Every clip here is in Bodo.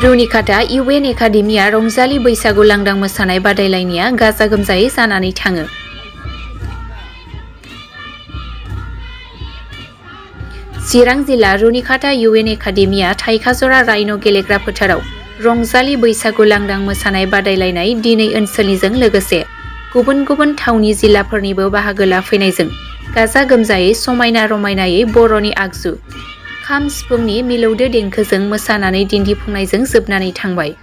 रुनिकाटा इउएन एकाडेमिया रंजालि बैसागु लांदां मोसानाय बादायलायनाया गाजा गोमजायै जानानै थाङो। चिरां जिल्ला रुनिकाटा इउएन एकाडेमिया थाइखाजरा राइन' गेलेग्रा फोथाराव रंजालि बैसागु लांदां मोसानाय बादायलायनाय दिनै ओनसोलनिजों लोगोसे गुबुन गुबुन थावनि जिल्लाफोरनिबो बाहागो लाफैनायजों गाजा गोमजायै समायना रमायनायै बर'नि आगजु खाम सिफुंनि मिलौदो देंखोजों मोसानानै दिन्थिफुंनायजों जोबनानै थांबाय।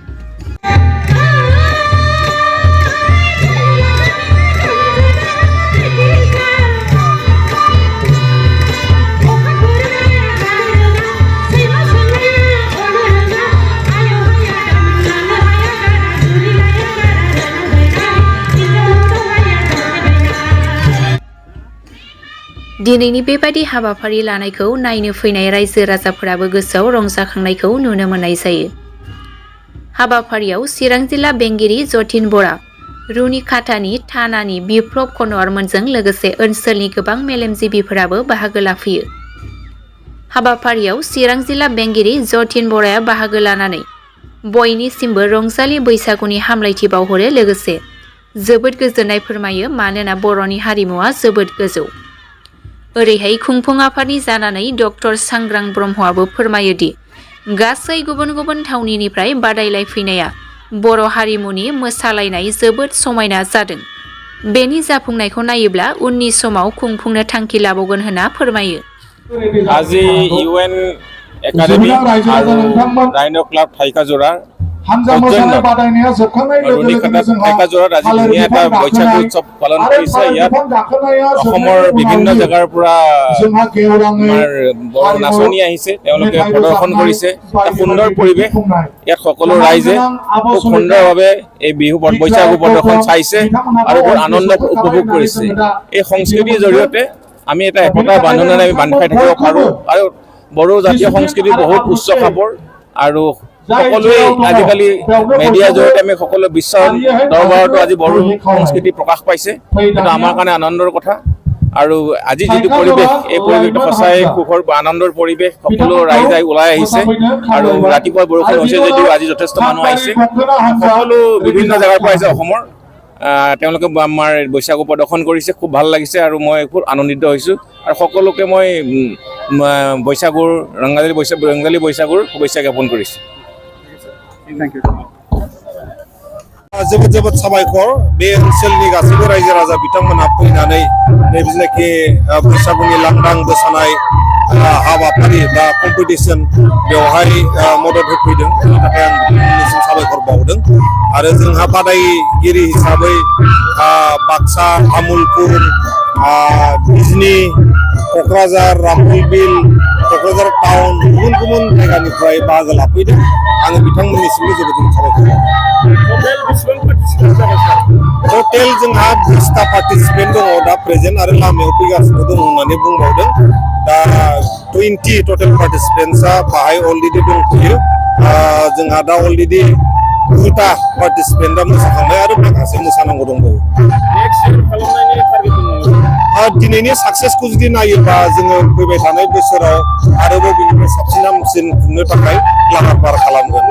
दिनैनि बेबादि हाबाफारि लानायखौ नायनो फैनाय रायजो राजाफोराबो गोसोआव रंजाखांनायखौ नुनो मोननाय जायो। हाबाफारियाव चिरां जिल्ला बेंगिरि जतिन बरा, रुनिकाटानि थानानि बिप्लब कनवारमोनजों लोगोसे ओनसोलनि गोबां मेलेमजिबिफोराबो बाहागो लाफैयो। हाबाफारियाव चिरां जिल्ला बेंगिरि जतिन बराया बाहागो लानानै बयनिसिमबो रंजालि बैसागुनि हामलायथि बावहरो लोगोसे जोबोद गोजोननाय फोरमायो मानोना बर'नि हारिमुवा जोबोद गोजौ। ओरैहाय खुंफुं आफादनि जानानै डक्टर सांग्रां ब्रह्मआबो फोरमायोदि गासै गुबुन गुबुन थावनिनिफ्राय बादायलायफैनाया बर' हारिमुनि मोसालायनाय जोबोद समायना जादों। बेनि जाफुंनायखौ नायोब्ला उननि समाव खुंफुंनो थांखि लाबावगोन होनना फोरमायो। আজি ইউএন একাডেমি আৰু ৰাইন' ক্লাব থাইকাজৰা रुनिकाटा থাইকাজৰাত আজি ধুনীয়া এটা বৈশাগু উৎসৱ পালন কৰিছে। ইয়াত অসমৰ বিভিন্ন জেগাৰ পৰা আমাৰ বৰ নাচনি আহিছে, তেওঁলোকে প্ৰদৰ্শন কৰিছে। এটা সুন্দৰ পৰিৱেশ, ইয়াত সকলো ৰাইজে খুব সুন্দৰভাৱে এই বিহু বৈশাগু প্ৰদৰ্শন চাইছে আৰু বৰ আনন্দ উপভোগ কৰিছে। এই সংস্কৃতিৰ জৰিয়তে আমি এটা একতাৰ বান্ধোনেৰে আমি বান্ধি খাই থাকিব পাৰোঁ আৰু বড়ো জাতীয় সংস্কৃতি বহুত উচ্চ খাপৰ আৰু সকলোৱে আজিকালি মিডিয়াৰ জৰিয়তে আমি সকলো বিশ্ব দৰবাৰতো আজি বড়ো সংস্কৃতি প্ৰকাশ পাইছে। কিন্তু আমাৰ কাৰণে আনন্দৰ কথা আৰু আজি যিটো পৰিৱেশ, এই পৰিৱেশটো সঁচাই সুখৰ আনন্দৰ পৰিৱেশ। সকলো ৰাইজ ওলাই আহিছে আৰু ৰাতিপুৱা বৰষুণ হৈছে যদিও আজি যথেষ্ট মানুহ আহিছে। সকলো বিভিন্ন জেগাৰ পৰা আহিছে অসমৰ, তেওঁলোকে আমাৰ বৈশাগু প্ৰদৰ্শন কৰিছে, খুব ভাল লাগিছে আৰু মই খুব আনন্দিত হৈছোঁ আৰু সকলোকে মই বৈশাগুৰ ৰঙালী বৈশাগুৰ শুভেচ্ছা জ্ঞাপন কৰিছোঁ। जोबोद जोबोद साबायखर बे ओनसोलनि गासैबो रायजो राजा बिथांमोनहा फैनानै नैबेखि बैसागुनि लांदां मोसानाय हाबाफारि बा कम्पिटिसन बेवहाय मदद होफैदों। बेनि थाखाय आं बिथांमोननिसिम साबायखर बावदों आरो जोंहा बादायगिरि हिसाबै बाक्सा, तामुलपुर, बिजनी, क'क्राझार, रामफलबिल, क'क्राझार टाउन गुबुन गुबुन जायगानिफ्राय बाहागो लाफैदों। आङो बिथांमोननिसिमबो जोबोद जोबोद साबायखर बावदों। टटेल जोंहा 20टा पार्टिसिपेन्ट दङ दा प्रेजेन्ट आरो लामायाव फैगासिनो दङ होननानै बुंबावदों। दा 20 टटेल पार्टिसिपेन्टसा बाहाय अलरेडि दंफैयो। जोंहा दा अलरेडि 2टा पार्टिसिपेन्टआ मोसाखांबाय आरो माखासे मोसानांगौ दंबावो। दिनैनि साक्सेसखौ जुदि नायोबा जोङो फैबाय थानाय बोसोराव आरोबाव बेनिफ्राय साबसिन हामसिन खुंनो थाखाय लाहार फाहार खालामगोन।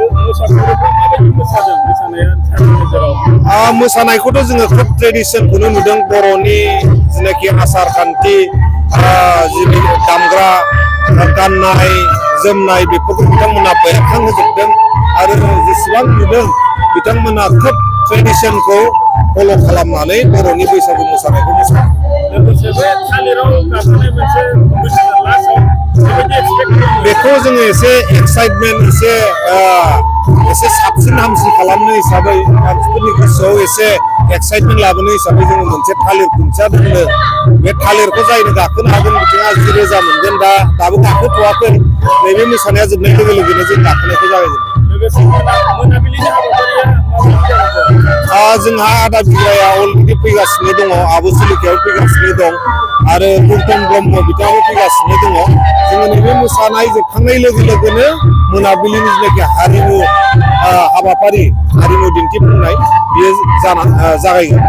मोसानायखौथ' जोङो खोब ट्रेडिसनखौनो नुदों। बर'नि जिनाखि आसार खान्थि, दामग्रा गाननाय जोमनाय बेफोरखौ बिथांमोना बेरखांहोजोबदों आरो जेसेबां नुदों बिथांमोना खोब ट्रेडिसनखौ फल' खालामनानै बर'नि बैसागु मोसानायखौ मोसादों। बेखौ जोङो एसे एक्साइटमेन्ट एसे साबसिन हामसिन खालामनो हिसाबै मानसिफोरनि गोसोआव एसे एक्साइटमेन्ट लाबोनो हिसाबै जोङो मोनसे थालिर खुन्थिया दोनो। बे थालिरखौ जायनो गाखोनो हागोन बिथाङा 10,000 मोनगोन। दाबो गाखोथ'वाखै, नैबे मोसानाया जोबनाय लोगो लोगोनो जों गाखोनायखौ जागायगोन। जोंहा आदा बिग्राया अलरेडि फैगासिनो दङ, आब' सुलेखायाबो फैगासिनो दं आरो गौतम ब्रह्म बिथाङाबो फैगासिनो दङ। जोङो नैबे मोसानाय जोबखांनाय लोगो लोगोनो मोनाबिलिनि जिनाखि हारिमु हाबाफारि, हारिमु दिन्थिफुंनाय बेयो जागायगोन।